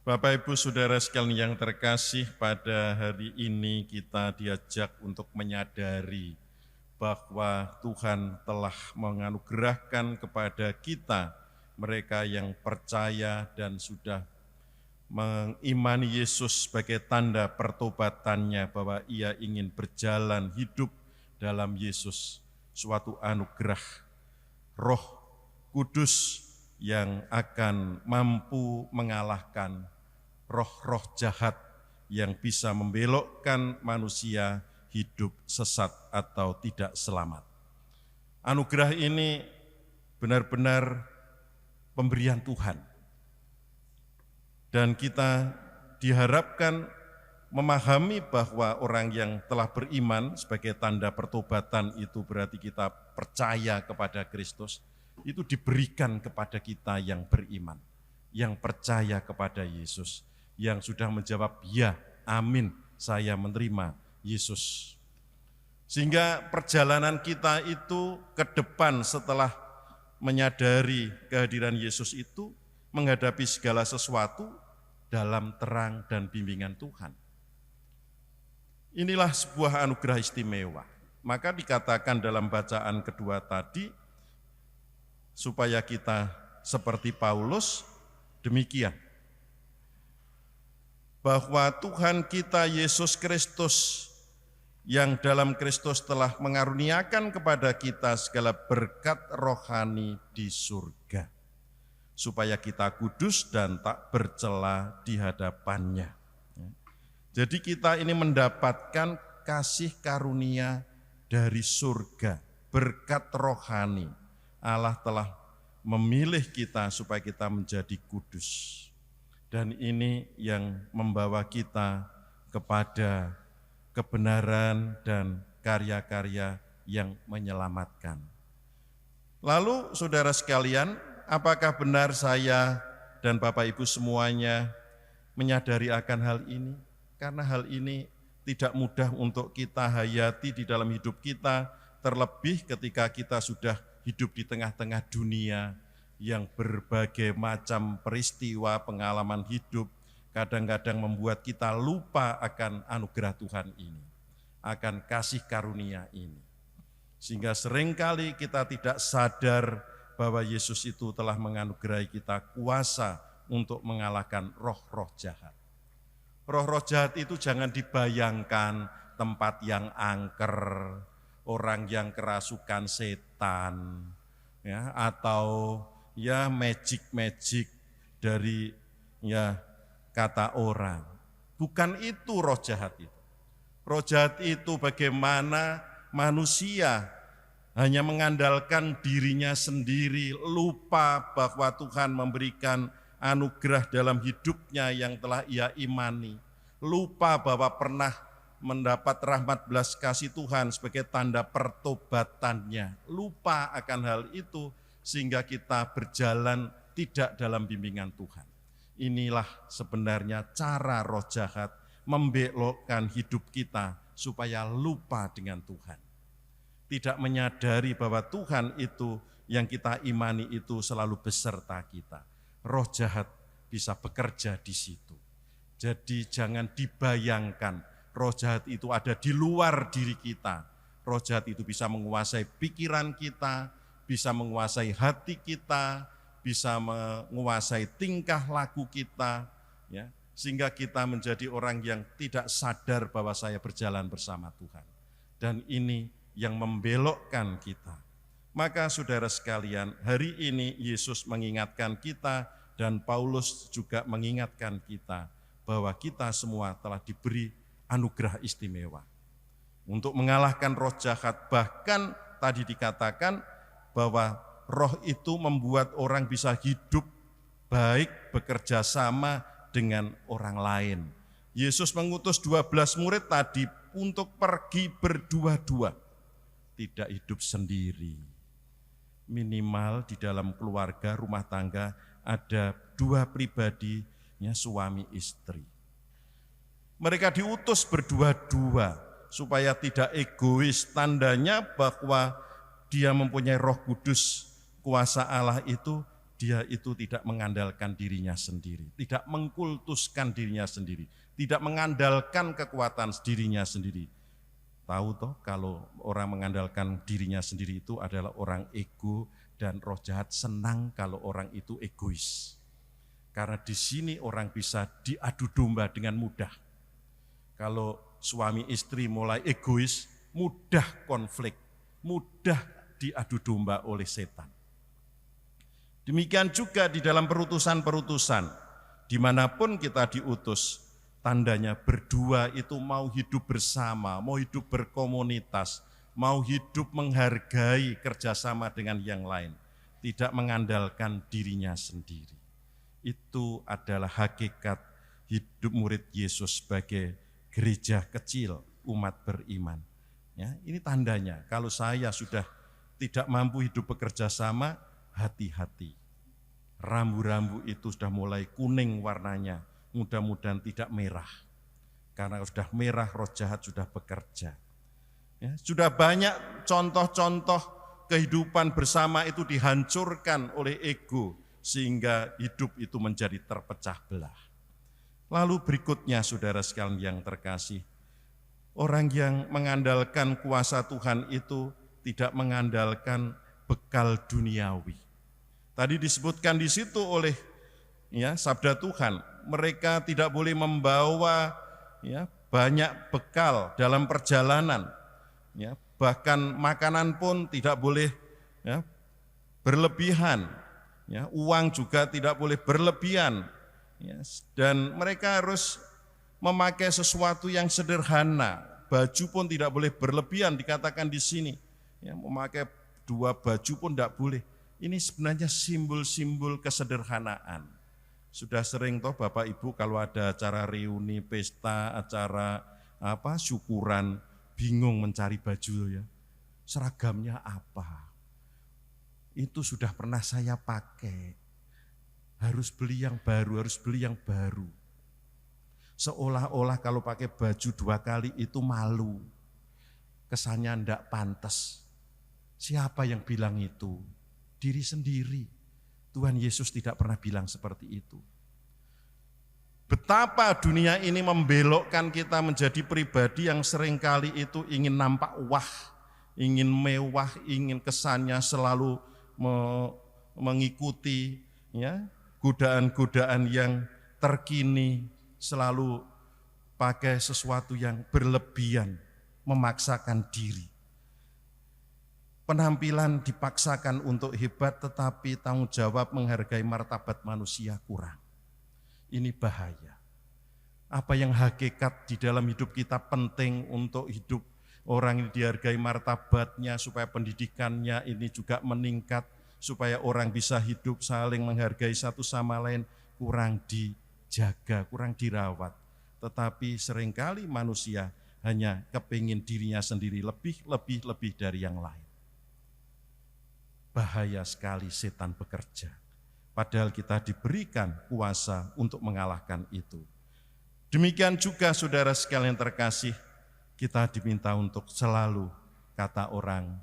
Bapak Ibu Saudara sekalian yang terkasih, pada hari ini kita diajak untuk menyadari bahwa Tuhan telah menganugerahkan kepada kita, mereka yang percaya dan sudah mengimani Yesus sebagai tanda pertobatannya, bahwa ia ingin berjalan hidup dalam Yesus, suatu anugerah Roh Kudus yang akan mampu mengalahkan roh-roh jahat yang bisa membelokkan manusia hidup sesat atau tidak selamat. Anugerah ini benar-benar pemberian Tuhan. Dan kita diharapkan memahami bahwa orang yang telah beriman sebagai tanda pertobatan itu berarti kita percaya kepada Kristus, itu diberikan kepada kita yang beriman, yang percaya kepada Yesus, yang sudah menjawab, ya, amin, saya menerima Yesus. Sehingga perjalanan kita itu ke depan setelah menyadari kehadiran Yesus itu, menghadapi segala sesuatu dalam terang dan bimbingan Tuhan. Inilah sebuah anugerah istimewa. Maka dikatakan dalam bacaan kedua tadi, supaya kita seperti Paulus, demikian, bahwa Tuhan kita Yesus Kristus yang dalam Kristus telah mengaruniakan kepada kita segala berkat rohani di surga, supaya kita kudus dan tak bercela di hadapannya. Jadi kita ini mendapatkan kasih karunia dari surga, berkat rohani. Allah telah memilih kita supaya kita menjadi kudus. Dan ini yang membawa kita kepada kebenaran dan karya-karya yang menyelamatkan. Lalu saudara sekalian, apakah benar saya dan Bapak Ibu semuanya menyadari akan hal ini? Karena hal ini tidak mudah untuk kita hayati di dalam hidup kita, terlebih ketika kita sudah hidup di tengah-tengah dunia yang berbagai macam peristiwa, pengalaman hidup, kadang-kadang membuat kita lupa akan anugerah Tuhan ini, akan kasih karunia ini. Sehingga seringkali kita tidak sadar bahwa Yesus itu telah menganugerahi kita kuasa untuk mengalahkan roh-roh jahat. Roh-roh jahat itu jangan dibayangkan tempat yang angker, orang yang kerasukan setan, ya, atau ya magic dari ya kata orang. Bukan itu roh jahat itu. Roh jahat itu bagaimana manusia hanya mengandalkan dirinya sendiri, lupa bahwa Tuhan memberikan anugerah dalam hidupnya yang telah ia imani, lupa bahwa pernah mendapat rahmat belas kasih Tuhan sebagai tanda pertobatannya, lupa akan hal itu sehingga kita berjalan tidak dalam bimbingan Tuhan. Inilah sebenarnya cara roh jahat membelokkan hidup kita supaya lupa dengan Tuhan. Tidak menyadari bahwa Tuhan itu yang kita imani itu selalu beserta kita. Roh jahat bisa bekerja di situ. Jadi jangan dibayangkan roh jahat itu ada di luar diri kita. Roh jahat itu bisa menguasai pikiran kita, bisa menguasai hati kita, bisa menguasai tingkah laku kita, ya, sehingga kita menjadi orang yang tidak sadar bahwa saya berjalan bersama Tuhan. Dan ini yang membelokkan kita. Maka saudara sekalian, hari ini Yesus mengingatkan kita dan Paulus juga mengingatkan kita bahwa kita semua telah diberi anugerah istimewa untuk mengalahkan roh jahat. Bahkan tadi dikatakan bahwa roh itu membuat orang bisa hidup baik, bekerja sama dengan orang lain. Yesus mengutus 12 murid tadi untuk pergi berdua-dua, tidak hidup sendiri. Minimal di dalam keluarga, rumah tangga ada 2 pribadinya, suami istri. Mereka diutus berdua-dua supaya tidak egois, tandanya bahwa dia mempunyai Roh Kudus, kuasa Allah itu dia itu tidak mengandalkan dirinya sendiri, tidak mengkultuskan dirinya sendiri, tidak mengandalkan kekuatan dirinya sendiri. Tahu toh kalau orang mengandalkan dirinya sendiri itu adalah orang ego, dan roh jahat senang kalau orang itu egois. Karena di sini orang bisa diadu domba dengan mudah. Kalau suami istri mulai egois, mudah konflik, mudah diadu domba oleh setan. Demikian juga di dalam perutusan-perutusan, dimanapun kita diutus, tandanya berdua itu mau hidup bersama, mau hidup berkomunitas, mau hidup menghargai kerjasama dengan yang lain, tidak mengandalkan dirinya sendiri. Itu adalah hakikat hidup murid Yesus sebagai gereja kecil, umat beriman. Ya, ini tandanya, kalau saya sudah tidak mampu hidup bekerja sama, hati-hati. Rambu-rambu itu sudah mulai kuning warnanya, mudah-mudahan tidak merah. Karena sudah merah, roh jahat sudah bekerja. Ya, sudah banyak contoh-contoh kehidupan bersama itu dihancurkan oleh ego, sehingga hidup itu menjadi terpecah belah. Lalu berikutnya saudara sekalian yang terkasih, orang yang mengandalkan kuasa Tuhan itu tidak mengandalkan bekal duniawi. Tadi disebutkan di situ oleh sabda Tuhan, mereka tidak boleh membawa banyak bekal dalam perjalanan, bahkan makanan pun tidak boleh berlebihan, uang juga tidak boleh berlebihan, dan mereka harus memakai sesuatu yang sederhana. Baju pun tidak boleh berlebihan, dikatakan di sini, memakai 2 baju pun tidak boleh. Ini sebenarnya simbol-simbol kesederhanaan. Sudah sering toh Bapak Ibu kalau ada acara reuni, pesta, acara syukuran, bingung mencari baju ya. Seragamnya apa? Itu sudah pernah saya pakai. Harus beli yang baru, harus beli yang baru. Seolah-olah kalau pakai baju 2 kali itu malu. Kesannya enggak pantas. Siapa yang bilang itu? Diri sendiri. Tuhan Yesus tidak pernah bilang seperti itu. Betapa dunia ini membelokkan kita menjadi pribadi yang seringkali itu ingin nampak wah, ingin mewah, ingin kesannya selalu mengikuti godaan-godaan yang terkini, selalu pakai sesuatu yang berlebihan, memaksakan diri. Penampilan dipaksakan untuk hebat, tetapi tanggung jawab menghargai martabat manusia kurang. Ini bahaya. Apa yang hakikat di dalam hidup kita penting untuk hidup orang ini dihargai martabatnya, supaya pendidikannya ini juga meningkat, supaya orang bisa hidup saling menghargai satu sama lain, kurang dijaga, kurang dirawat. Tetapi seringkali manusia hanya kepingin dirinya sendiri lebih dari yang lain. Bahaya sekali setan bekerja, padahal kita diberikan kuasa untuk mengalahkan itu. Demikian juga saudara sekalian terkasih, kita diminta untuk selalu, kata orang,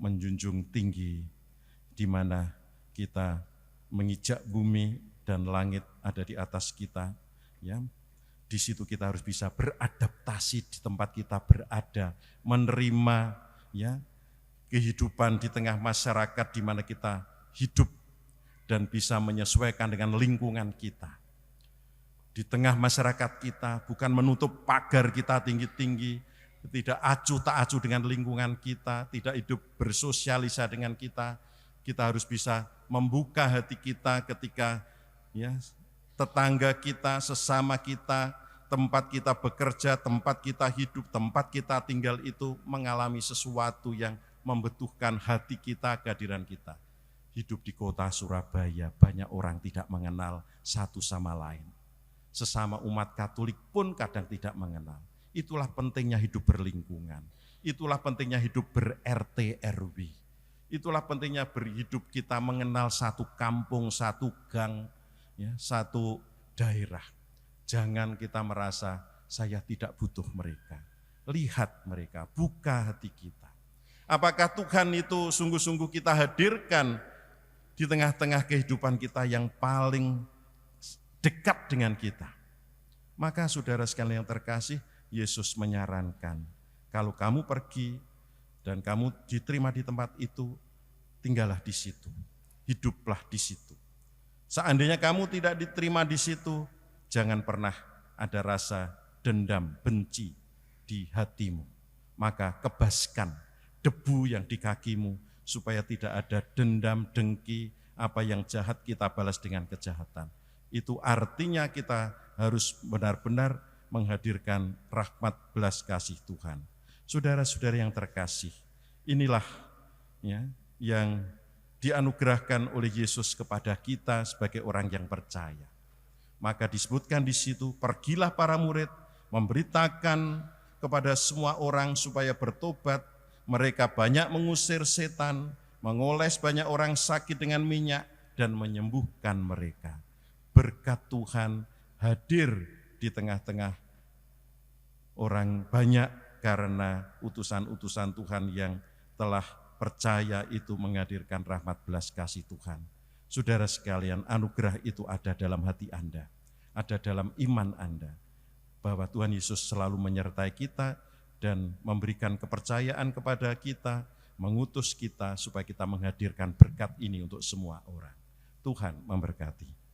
menjunjung tinggi, di mana kita menginjak bumi dan langit ada di atas kita. Di situ kita harus bisa beradaptasi di tempat kita berada, menerima kehidupan di tengah masyarakat di mana kita hidup dan bisa menyesuaikan dengan lingkungan kita. Di tengah masyarakat kita bukan menutup pagar kita tinggi-tinggi, tidak acuh tak acuh dengan lingkungan kita, tidak hidup bersosialisasi dengan kita. Kita harus bisa membuka hati kita ketika tetangga kita, sesama kita, tempat kita bekerja, tempat kita hidup, tempat kita tinggal itu mengalami sesuatu yang membutuhkan hati kita, kehadiran kita. Hidup di kota Surabaya, banyak orang tidak mengenal satu sama lain. Sesama umat Katolik pun kadang tidak mengenal. Itulah pentingnya hidup berlingkungan. Itulah pentingnya hidup ber-RT RW. Itulah pentingnya berhidup kita mengenal satu kampung, satu gang, satu daerah. Jangan kita merasa saya tidak butuh mereka. Lihat mereka, buka hati kita. Apakah Tuhan itu sungguh-sungguh kita hadirkan di tengah-tengah kehidupan kita yang paling dekat dengan kita. Maka saudara sekalian yang terkasih, Yesus menyarankan, kalau kamu pergi dan kamu diterima di tempat itu, tinggallah di situ, hiduplah di situ. Seandainya kamu tidak diterima di situ, jangan pernah ada rasa dendam, benci di hatimu. Maka kebaskan debu yang di kakimu, supaya tidak ada dendam, dengki, apa yang jahat kita balas dengan kejahatan. Itu artinya kita harus benar-benar menghadirkan rahmat belas kasih Tuhan. Saudara-saudara yang terkasih, inilah ya, yang dianugerahkan oleh Yesus kepada kita sebagai orang yang percaya. Maka disebutkan di situ, pergilah para murid, memberitakan kepada semua orang supaya bertobat. Mereka banyak mengusir setan, mengoles banyak orang sakit dengan minyak, dan menyembuhkan mereka. Berkat Tuhan hadir di tengah-tengah orang banyak karena utusan-utusan Tuhan yang telah percaya itu menghadirkan rahmat belas kasih Tuhan. Saudara sekalian, anugerah itu ada dalam hati Anda, ada dalam iman Anda, bahwa Tuhan Yesus selalu menyertai kita dan memberikan kepercayaan kepada kita, mengutus kita supaya kita menghadirkan berkat ini untuk semua orang. Tuhan memberkati.